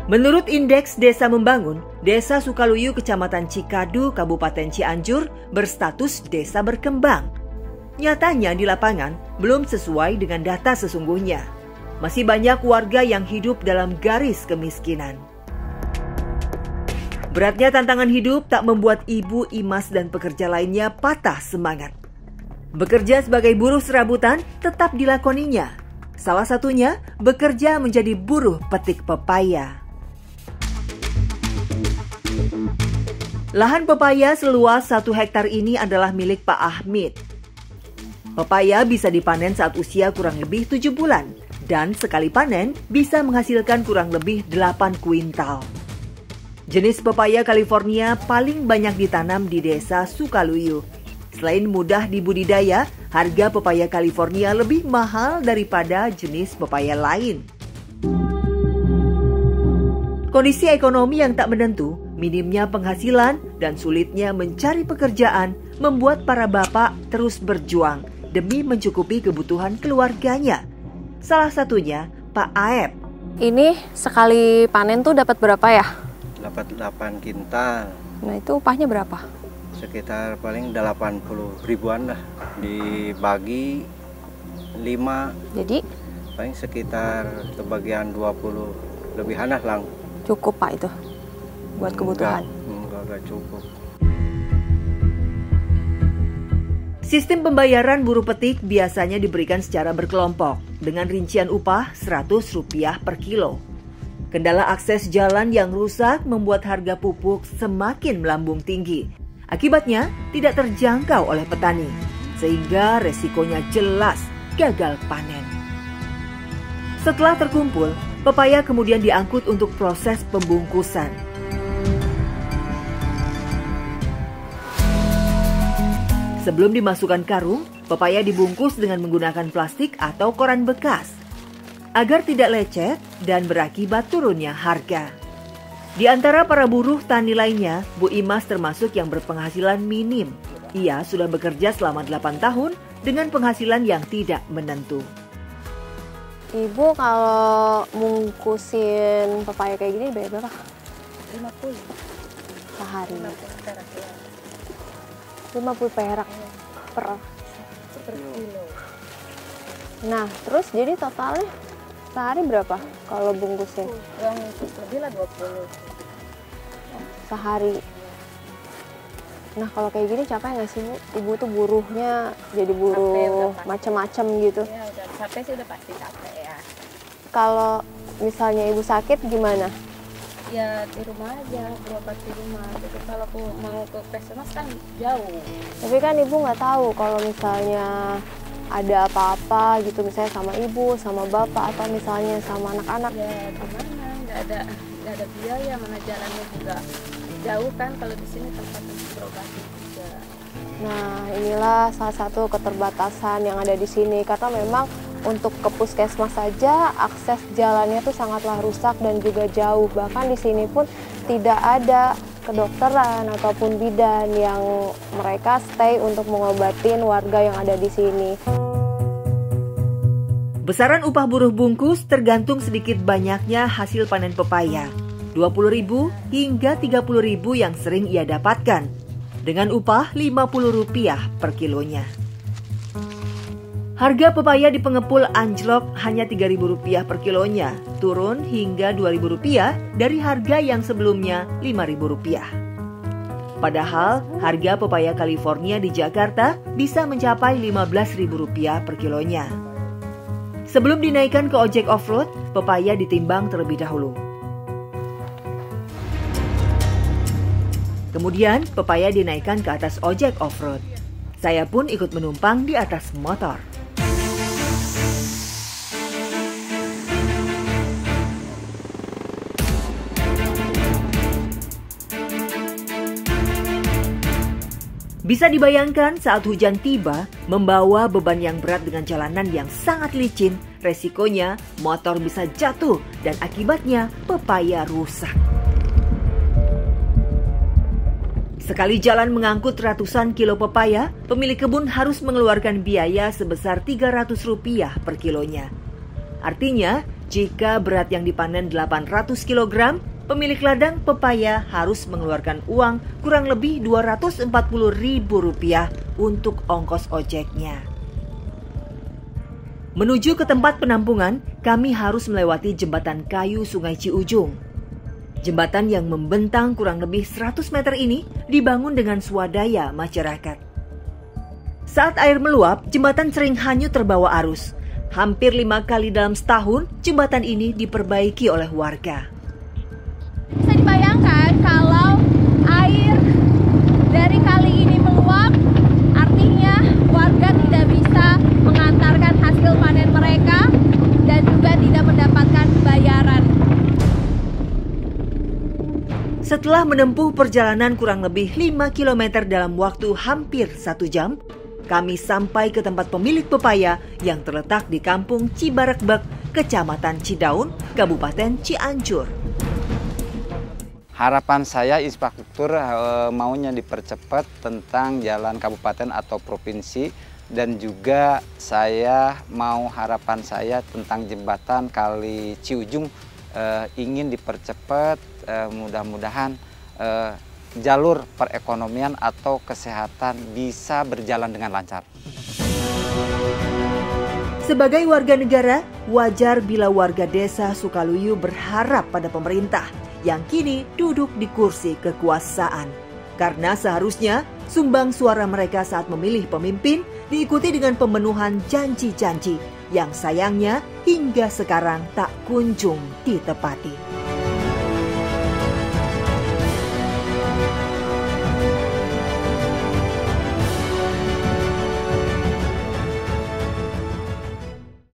Menurut Indeks Desa Membangun, Desa Sukaluyu, Kecamatan Cikadu, Kabupaten Cianjur berstatus desa berkembang. Nyatanya di lapangan belum sesuai dengan data sesungguhnya. Masih banyak warga yang hidup dalam garis kemiskinan. Beratnya tantangan hidup tak membuat Ibu Imas dan pekerja lainnya patah semangat. Bekerja sebagai buruh serabutan tetap dilakoninya. Salah satunya bekerja menjadi buruh petik pepaya. Lahan pepaya seluas 1 hektar ini adalah milik Pak Ahmid. Pepaya bisa dipanen saat usia kurang lebih 7 bulan dan sekali panen bisa menghasilkan kurang lebih 8 kuintal. Jenis pepaya California paling banyak ditanam di Desa Sukaluyu. Selain mudah dibudidaya, harga pepaya California lebih mahal daripada jenis pepaya lain. Kondisi ekonomi yang tak menentu, minimnya penghasilan, dan sulitnya mencari pekerjaan membuat para bapak terus berjuang demi mencukupi kebutuhan keluarganya. Salah satunya Pak Aep. Ini sekali panen tuh dapat berapa ya? Dapat 8 kintal. Nah itu upahnya berapa? Sekitar paling 80 ribuan lah. Dibagi 5. Jadi? Paling sekitar kebagian 20 lebihan lah lang. Cukup Pak itu? Buat kebutuhan? Enggak cukup. Sistem pembayaran buruh petik biasanya diberikan secara berkelompok dengan rincian upah Rp100 per kilo. Kendala akses jalan yang rusak membuat harga pupuk semakin melambung tinggi. Akibatnya tidak terjangkau oleh petani, sehingga resikonya jelas gagal panen. Setelah terkumpul, pepaya kemudian diangkut untuk proses pembungkusan. Sebelum dimasukkan karung, pepaya dibungkus dengan menggunakan plastik atau koran bekas agar tidak lecet dan berakibat turunnya harga. Di antara para buruh tani lainnya, Bu Imas termasuk yang berpenghasilan minim. Ia sudah bekerja selama 8 tahun dengan penghasilan yang tidak menentu. Ibu kalau mungkusin pepaya kayak gini bayar berapa? 50 sehari. 50 perak 50 perak per kilo. Nah, terus jadi totalnya sehari berapa kalau bungkusin? Yang lebih lah 20 sehari. Nah, kalau kayak gini capek nggak sih Bu? Ibu tuh buruhnya jadi buruh macam-macam gitu. Ya, udah capek sih, udah pasti capek ya. Kalau misalnya Ibu sakit gimana? Ya di rumah aja, berobat di rumah. Jadi kalau aku mau ke puskesmas kan jauh. Tapi kan Ibu nggak tahu kalau misalnya ada apa-apa gitu, misalnya sama Ibu, sama Bapak, atau misalnya sama anak-anak. Ya gimana, nggak ada biaya, mana jalannya juga jauh kan kalau di sini tempat untuk berobat juga. Nah, inilah salah satu keterbatasan yang ada di sini, karena memang untuk ke puskesmas saja akses jalannya tuh sangatlah rusak dan juga jauh. Bahkan di sini pun tidak ada kedokteran ataupun bidan yang mereka stay untuk mengobatin warga yang ada di sini. Besaran upah buruh bungkus tergantung sedikit banyaknya hasil panen pepaya. Rp20.000 hingga Rp30.000 yang sering ia dapatkan, dengan upah Rp50 per kilonya. Harga pepaya di pengepul anjlok hanya Rp3.000 per kilonya, turun hingga Rp2.000 dari harga yang sebelumnya Rp5.000. Padahal harga pepaya California di Jakarta bisa mencapai Rp15.000 per kilonya. Sebelum dinaikkan ke ojek off-road, pepaya ditimbang terlebih dahulu. Kemudian pepaya dinaikkan ke atas ojek off-road. Saya pun ikut menumpang di atas motor. Bisa dibayangkan saat hujan tiba, membawa beban yang berat dengan jalanan yang sangat licin, resikonya motor bisa jatuh dan akibatnya pepaya rusak. Sekali jalan mengangkut ratusan kilo pepaya, pemilik kebun harus mengeluarkan biaya sebesar Rp300 per kilonya. Artinya, Jika berat yang dipanen 800 kg, pemilik ladang pepaya harus mengeluarkan uang kurang lebih Rp240.000 untuk ongkos ojeknya. Menuju ke tempat penampungan, kami harus melewati jembatan kayu Sungai Ciujung. Jembatan yang membentang kurang lebih 100 meter ini dibangun dengan swadaya masyarakat. Saat air meluap, jembatan sering hanyut terbawa arus. Hampir 5 kali dalam setahun, jembatan ini diperbaiki oleh warga. Bisa dibayangkan kalau air dari kali ini meluap, artinya warga tidak bisa mengantarkan hasil panen mereka dan juga tidak mendapatkan bayaran. Setelah menempuh perjalanan kurang lebih 5 km dalam waktu hampir 1 jam, kami sampai ke tempat pemilik pepaya yang terletak di Kampung Cibarekbek, Kecamatan Cidaun, Kabupaten Cianjur. Harapan saya infrastruktur maunya dipercepat tentang jalan kabupaten atau provinsi, dan juga harapan saya tentang jembatan Kali Ciujung ingin dipercepat, mudah-mudahan jalur perekonomian atau kesehatan bisa berjalan dengan lancar. Sebagai warga negara, wajar bila warga desa Sukaluyu berharap pada pemerintah yang kini duduk di kursi kekuasaan. Karena seharusnya sumbang suara mereka saat memilih pemimpin diikuti dengan pemenuhan janji-janji yang sayangnya hingga sekarang tak kunjung ditepati.